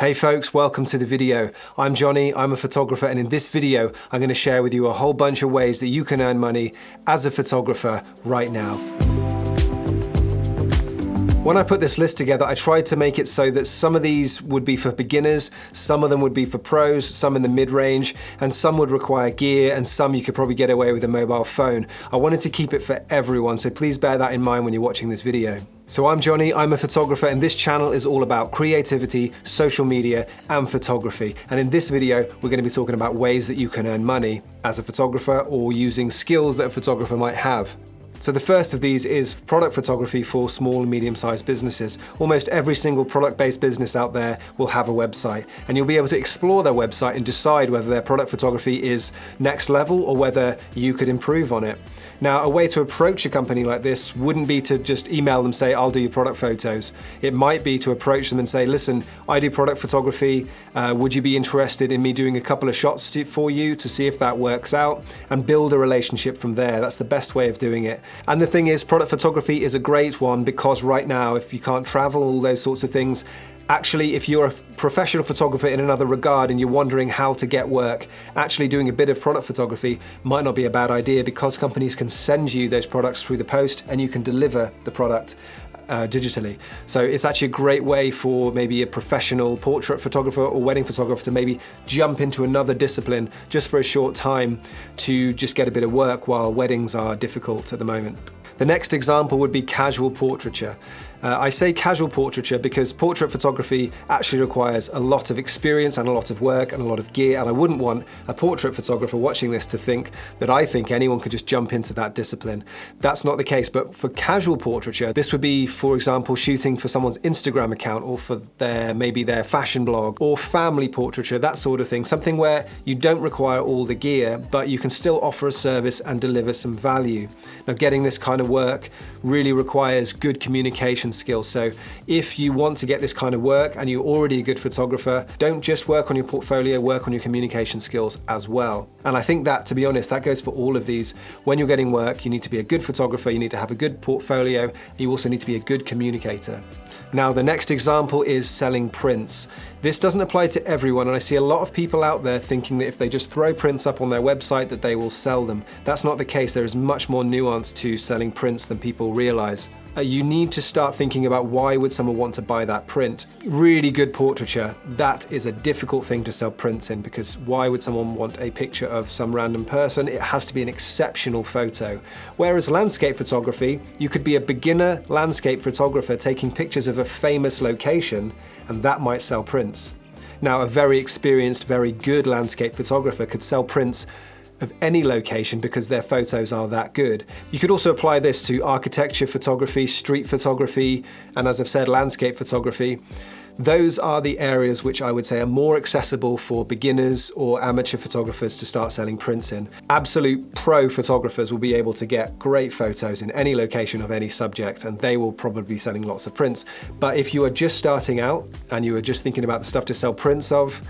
Hey folks, welcome to the video. I'm Johnny, I'm a photographer, and in this video, I'm going to share with you a whole bunch of ways that you can earn money as a photographer right now. When I put this list together, I tried to make it so that some of these would be for beginners, some of them would be for pros, some in the mid-range, and some would require gear, and some you could probably get away with a mobile phone. I wanted to keep it for everyone, so please bear that in mind when you're watching this video. So I'm Johnny, I'm a photographer, and this channel is all about creativity, social media, and photography. And in this video, we're going to be talking about ways that you can earn money as a photographer or using skills that a photographer might have. So the first of these is product photography for small and medium-sized businesses. Almost every single product-based business out there will have a website, and you'll be able to explore their website and decide whether their product photography is next level or whether you could improve on it. Now, a way to approach a company like this wouldn't be to just email them, say, I'll do your product photos. It might be to approach them and say, listen, I do product photography. Would you be interested in me doing a couple of shots for you to see if that works out, and build a relationship from there. That's the best way of doing it. And the thing is, product photography is a great one because right now, if you can't travel, all those sorts of things, actually, if you're a professional photographer in another regard and you're wondering how to get work, actually doing a bit of product photography might not be a bad idea because companies can send you those products through the post and you can deliver the product digitally. So it's actually a great way for maybe a professional portrait photographer or wedding photographer to maybe jump into another discipline just for a short time to just get a bit of work while weddings are difficult at the moment. The next example would be casual portraiture. I say casual portraiture because portrait photography actually requires a lot of experience and a lot of work and a lot of gear, and I wouldn't want a portrait photographer watching this to think that I think anyone could just jump into that discipline. That's not the case, but for casual portraiture, this would be, for example, shooting for someone's Instagram account or for maybe their fashion blog or family portraiture, that sort of thing. Something where you don't require all the gear, but you can still offer a service and deliver some value. Now, getting this kind of work really requires good communication skills. So if you want to get this kind of work and you're already a good photographer, don't just work on your portfolio, work on your communication skills as well. And I think that, to be honest, that goes for all of these. When you're getting work, you need to be a good photographer, you need to have a good portfolio, you also need to be a good communicator. Now, the next example is selling prints. This doesn't apply to everyone, and I see a lot of people out there thinking that if they just throw prints up on their website that they will sell them. That's not the case. There is much more nuance to selling prints than people realize. You need to start thinking about why would someone want to buy that print. Really good portraiture, that is a difficult thing to sell prints in, because why would someone want a picture of some random person? It has to be an exceptional photo. Whereas landscape photography, you could be a beginner landscape photographer taking pictures of a famous location, and that might sell prints. Now, a very experienced, very good landscape photographer could sell prints of any location because their photos are that good. You could also apply this to architecture photography, street photography, and as I've said, landscape photography. Those are the areas which I would say are more accessible for beginners or amateur photographers to start selling prints in. Absolute pro photographers will be able to get great photos in any location of any subject, and they will probably be selling lots of prints. But if you are just starting out and you are just thinking about the stuff to sell prints of,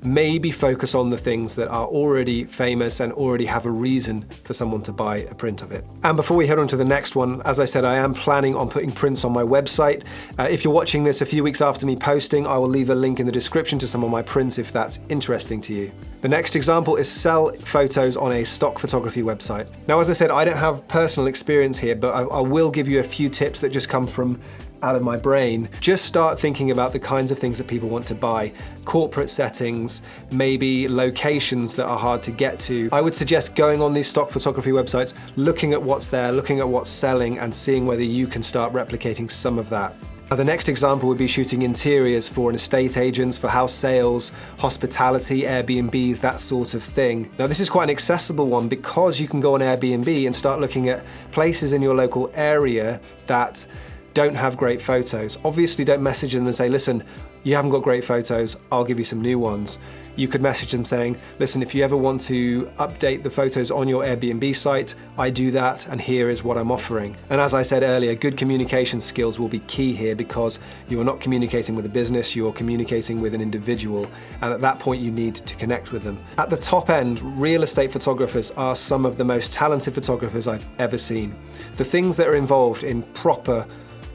maybe focus on the things that are already famous and already have a reason for someone to buy a print of it. And before we head on to the next one, as I said, I am planning on putting prints on my website. If you're watching this a few weeks after me posting, I will leave a link in the description to some of my prints if that's interesting to you. The next example is sell photos on a stock photography website. Now, as I said, I don't have personal experience here, but I will give you a few tips that just come from out of my brain. Just start thinking about the kinds of things that people want to buy. Corporate settings, maybe locations that are hard to get to. I would suggest going on these stock photography websites, looking at what's there, looking at what's selling, and seeing whether you can start replicating some of that. Now, the next example would be shooting interiors for an estate agents, for house sales, hospitality, Airbnbs, that sort of thing. Now, this is quite an accessible one because you can go on Airbnb and start looking at places in your local area that don't have great photos. Obviously, don't message them and say, listen, you haven't got great photos, I'll give you some new ones. You could message them saying, listen, if you ever want to update the photos on your Airbnb site, I do that, and here is what I'm offering. And as I said earlier, good communication skills will be key here because you are not communicating with a business, you're communicating with an individual, and at that point you need to connect with them. At the top end, real estate photographers are some of the most talented photographers I've ever seen. The things that are involved in proper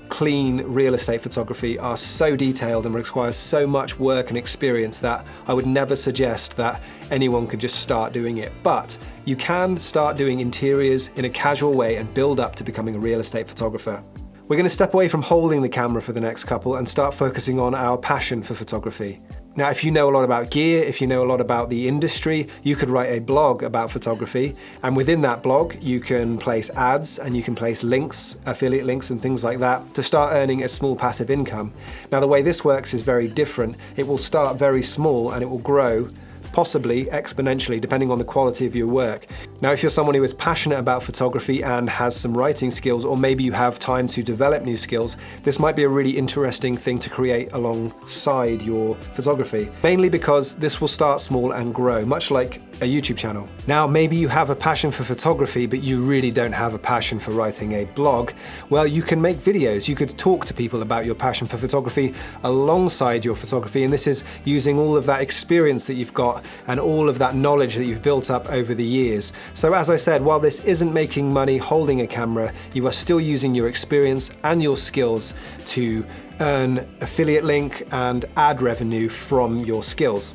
clean real estate photography are so detailed and requires so much work and experience that I would never suggest that anyone could just start doing it. But you can start doing interiors in a casual way and build up to becoming a real estate photographer. We're going to step away from holding the camera for the next couple and start focusing on our passion for photography. Now, if you know a lot about gear, if you know a lot about the industry, you could write a blog about photography, and within that blog, you can place ads and you can place links, affiliate links and things like that to start earning a small passive income. Now, the way this works is very different. It will start very small and it will grow, possibly exponentially, depending on the quality of your work. Now, if you're someone who is passionate about photography and has some writing skills, or maybe you have time to develop new skills, this might be a really interesting thing to create alongside your photography. Mainly because this will start small and grow, much like a YouTube channel. Now, maybe you have a passion for photography, but you really don't have a passion for writing a blog. Well, you can make videos. You could talk to people about your passion for photography alongside your photography, and this is using all of that experience that you've got and all of that knowledge that you've built up over the years. So as I said, while this isn't making money holding a camera, you are still using your experience and your skills to earn affiliate link and ad revenue from your skills.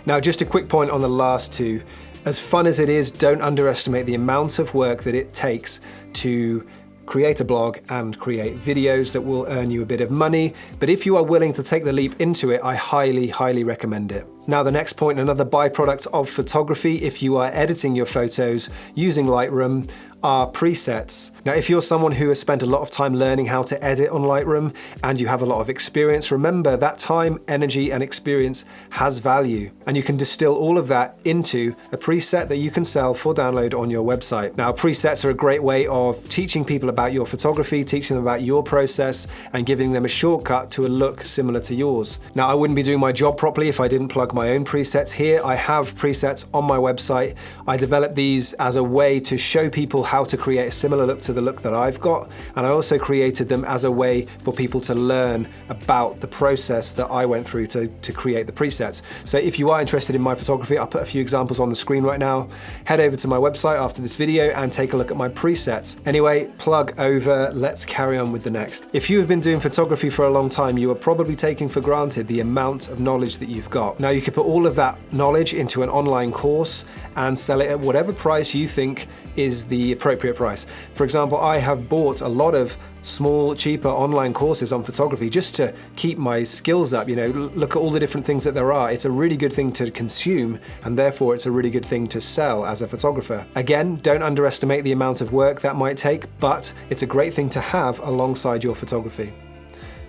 Now, just a quick point on the last two. As fun as it is, don't underestimate the amount of work that it takes to create a blog and create videos that will earn you a bit of money. But if you are willing to take the leap into it, I highly, highly recommend it. Now, the next point, another byproduct of photography, if you are editing your photos using Lightroom, are presets. Now, if you're someone who has spent a lot of time learning how to edit on Lightroom and you have a lot of experience, remember that time, energy, and experience has value. And you can distill all of that into a preset that you can sell for download on your website. Now, presets are a great way of teaching people about your photography, teaching them about your process, and giving them a shortcut to a look similar to yours. Now, I wouldn't be doing my job properly if I didn't plug my own presets here. I have presets on my website. I developed these as a way to show people how to create a similar look to the look that I've got, and I also created them as a way for people to learn about the process that I went through to create the presets. So if you are interested in my photography, I'll put a few examples on the screen right now. Head over to my website after this video and take a look at my presets. Anyway, plug over, let's carry on with the next. If you have been doing photography for a long time, you are probably taking for granted the amount of knowledge that you've got. Now, you could put all of that knowledge into an online course and sell it at whatever price you think is the appropriate price. For example, I have bought a lot of small, cheaper online courses on photography just to keep my skills up, look at all the different things that there are. It's a really good thing to consume, and therefore it's a really good thing to sell as a photographer. Again, don't underestimate the amount of work that might take, but it's a great thing to have alongside your photography.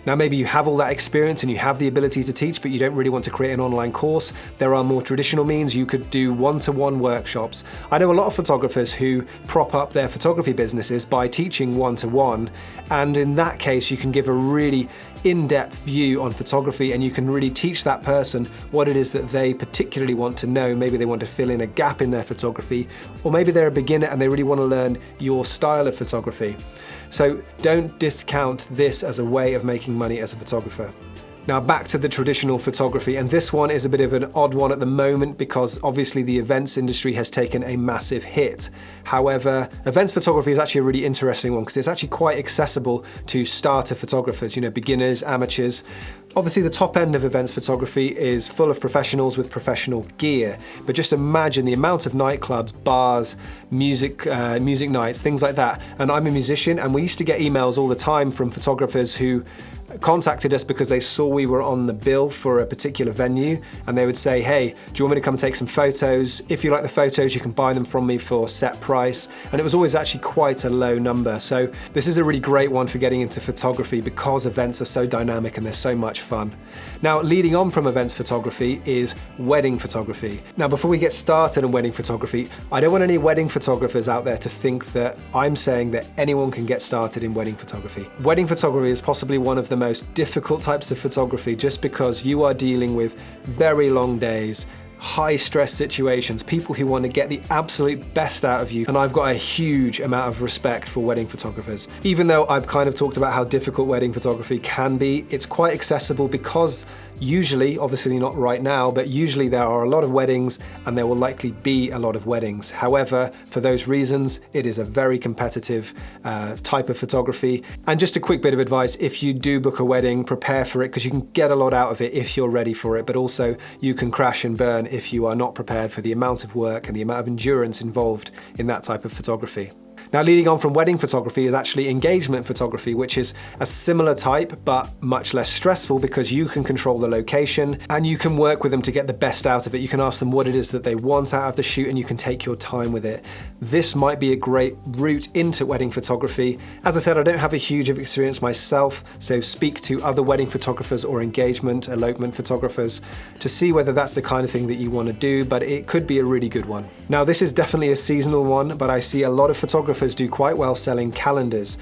Now, maybe you have all that experience and you have the ability to teach, but you don't really want to create an online course. There are more traditional means. You could do one-to-one workshops. I know a lot of photographers who prop up their photography businesses by teaching one-to-one, and in that case, you can give a really in-depth view on photography, and you can really teach that person what it is that they particularly want to know. Maybe they want to fill in a gap in their photography, or maybe they're a beginner and they really want to learn your style of photography. So don't discount this as a way of making money as a photographer. Now, back to the traditional photography, and this one is a bit of an odd one at the moment because obviously the events industry has taken a massive hit. However, events photography is actually a really interesting one because it's actually quite accessible to starter photographers, beginners, amateurs. Obviously, the top end of events photography is full of professionals with professional gear, but just imagine the amount of nightclubs, bars, music nights, things like that. And I'm a musician, and we used to get emails all the time from photographers who contacted us because they saw we were on the bill for a particular venue, and they would say, hey, do you want me to come and take some photos? If you like the photos, you can buy them from me for set price. And it was always actually quite a low number. So this is a really great one for getting into photography because events are so dynamic and they're so much fun. Now, leading on from events photography is wedding photography. Now, before we get started on wedding photography, I don't want any wedding photographers out there to think that I'm saying that anyone can get started in wedding photography. Wedding photography is possibly one of the most difficult types of photography just because you are dealing with very long days, high stress situations, people who want to get the absolute best out of you, and I've got a huge amount of respect for wedding photographers. Even though I've kind of talked about how difficult wedding photography can be, it's quite accessible because Usually, obviously not right now, but usually there are a lot of weddings and there will likely be a lot of weddings. However, for those reasons, it is a very competitive type of photography. And just a quick bit of advice, if you do book a wedding, prepare for it because you can get a lot out of it if you're ready for it, but also you can crash and burn if you are not prepared for the amount of work and the amount of endurance involved in that type of photography. Now, leading on from wedding photography is actually engagement photography, which is a similar type, but much less stressful because you can control the location and you can work with them to get the best out of it. You can ask them what it is that they want out of the shoot and you can take your time with it. This might be a great route into wedding photography. As I said, I don't have a huge experience myself, so speak to other wedding photographers or engagement, elopement photographers to see whether that's the kind of thing that you want to do, but it could be a really good one. Now, this is definitely a seasonal one, but I see a lot of photographers do quite well selling calendars.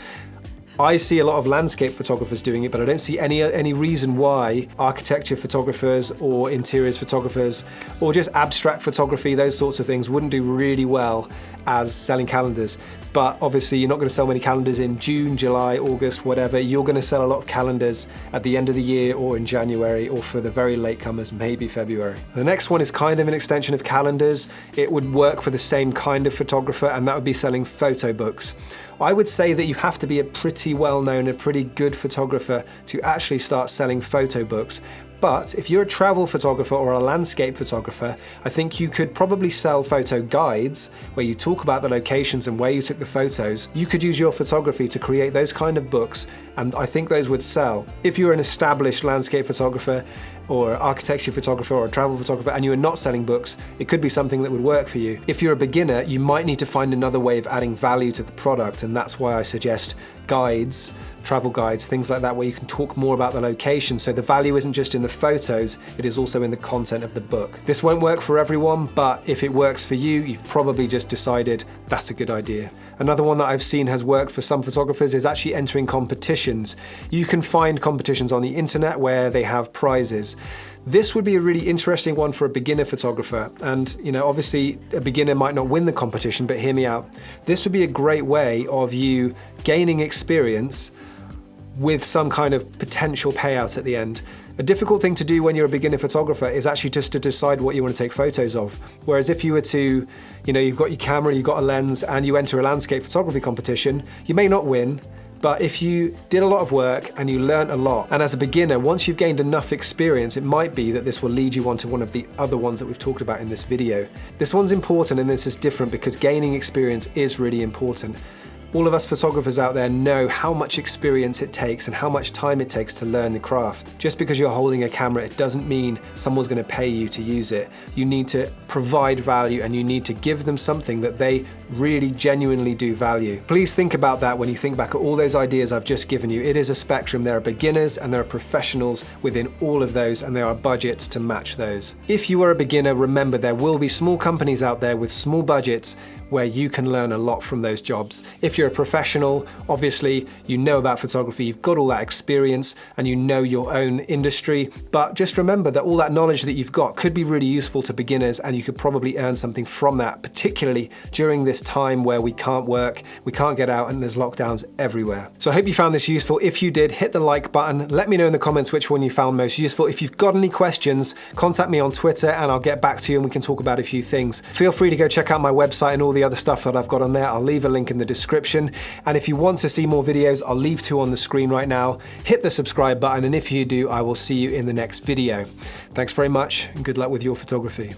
I see a lot of landscape photographers doing it, but I don't see any reason why architecture photographers or interiors photographers or just abstract photography, those sorts of things, wouldn't do really well as selling calendars. But obviously you're not going to sell many calendars in June, July, August, whatever. You're going to sell a lot of calendars at the end of the year or in January, or for the very latecomers, maybe February. The next one is kind of an extension of calendars. It would work for the same kind of photographer, and that would be selling photo books. I would say that you have to be a pretty well-known, a pretty good photographer to actually start selling photo books. But if you're a travel photographer or a landscape photographer, I think you could probably sell photo guides where you talk about the locations and where you took the photos. You could use your photography to create those kind of books, and I think those would sell. If you're an established landscape photographer or architecture photographer or a travel photographer and you are not selling books, it could be something that would work for you. If you're a beginner, you might need to find another way of adding value to the product, and that's why I suggest guides, travel guides, things like that, where you can talk more about the location. So the value isn't just in the photos, it is also in the content of the book. This won't work for everyone, but if it works for you, you've probably just decided that's a good idea. Another one that I've seen has worked for some photographers is actually entering competitions. You can find competitions on the internet where they have prizes. This would be a really interesting one for a beginner photographer. And obviously a beginner might not win the competition, but hear me out. This would be a great way of you gaining experience with some kind of potential payout at the end. A difficult thing to do when you're a beginner photographer is actually just to decide what you want to take photos of. Whereas if you were to, you've got your camera, you've got a lens, and you enter a landscape photography competition, you may not win, but if you did a lot of work and you learned a lot, and as a beginner, once you've gained enough experience, it might be that this will lead you on to one of the other ones that we've talked about in this video. This one's important and this is different because gaining experience is really important. All of us photographers out there know how much experience it takes and how much time it takes to learn the craft. Just because you're holding a camera, it doesn't mean someone's going to pay you to use it. You need to provide value and you need to give them something that they really genuinely do value. Please think about that when you think back at all those ideas I've just given you. It is a spectrum. There are beginners and there are professionals within all of those, and there are budgets to match those. If you are a beginner, remember there will be small companies out there with small budgets where you can learn a lot from those jobs. If you're a professional, obviously you know about photography, you've got all that experience and you know your own industry, but just remember that all that knowledge that you've got could be really useful to beginners, and you could probably earn something from that, particularly during this time where we can't work, we can't get out, and there's lockdowns everywhere. So I hope you found this useful. If you did, hit the like button. Let me know in the comments which one you found most useful. If you've got any questions, contact me on Twitter and I'll get back to you and we can talk about a few things. Feel free to go check out my website and all the other stuff that I've got on there. I'll leave a link in the description. And if you want to see more videos, I'll leave 2 on the screen right now. Hit the subscribe button, and if you do, I will see you in the next video. Thanks very much and good luck with your photography.